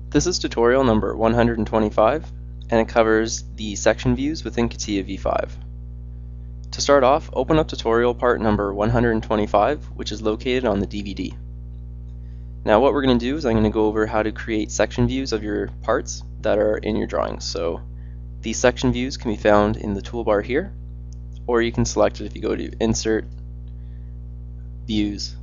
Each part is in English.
This is tutorial number 125, and it covers the section views within Catia V5. To start off, open up tutorial part number 125, which is located on the DVD. Now what we're going to do is I'm going to go over how to create section views of your parts that are in your drawings. So these section views can be found in the toolbar here, or you can select it if you go to Insert, Views,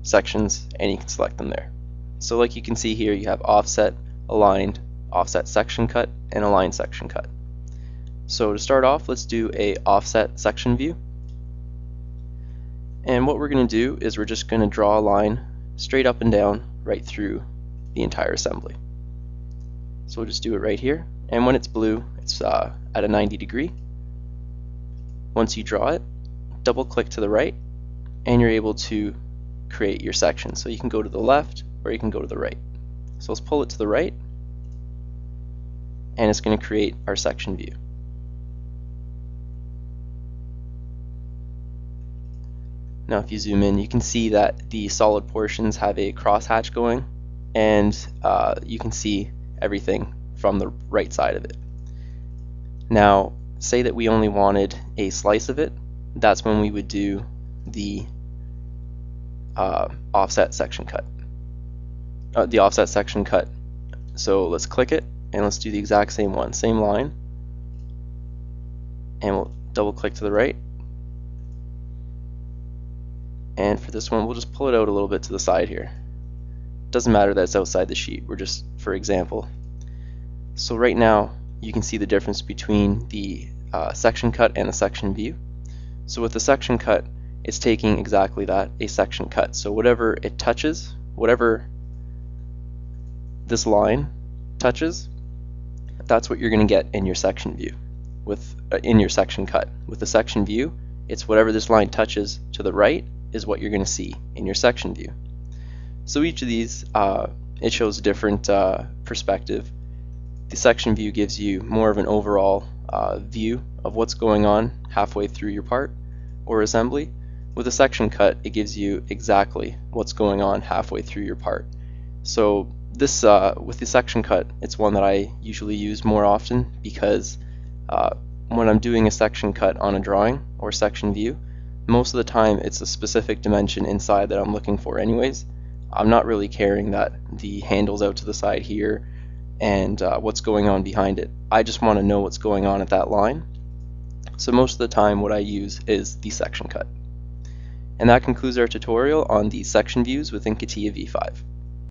Sections, and you can select them there. So like you can see here, you have offset, aligned, offset section cut, and aligned section cut. So to start off, let's do a offset section view. And what we're going to do is we're just going to draw a line straight up and down right through the entire assembly. So we'll just do it right here, and when it's blue, it's at a 90 degree. Once you draw it, double click to the right, and you're able to create your section. So you can go to the left or you can go to the right. So let's pull it to the right, and it's going to create our section view. Now if you zoom in, you can see that the solid portions have a crosshatch going, and you can see everything from the right side of it. Now say that we only wanted a slice of it, that's when we would do the offset section cut. So let's click it and let's do the exact same one, same line, and we'll double click to the right, and for this one we'll just pull it out a little bit to the side here. Doesn't matter that it's outside the sheet, we're just for example. So right now you can see the difference between the section cut and the section view. So with the section cut, it's taking exactly that, a section cut. So whatever it touches, whatever this line touches, that's what you're going to get in your section view in your section cut. With the section view, it's whatever this line touches to the right is what you're going to see in your section view. So each of these it shows a different perspective. The section view gives you more of an overall view of what's going on halfway through your part or assembly. With a section cut, it gives you exactly what's going on halfway through your part. So this with the section cut, it's one that I usually use more often because when I'm doing a section cut on a drawing or section view, most of the time it's a specific dimension inside that I'm looking for anyways. I'm not really caring that the handle's out to the side here and what's going on behind it. I just want to know what's going on at that line. So most of the time what I use is the section cut. And that concludes our tutorial on the section views within Catia V5.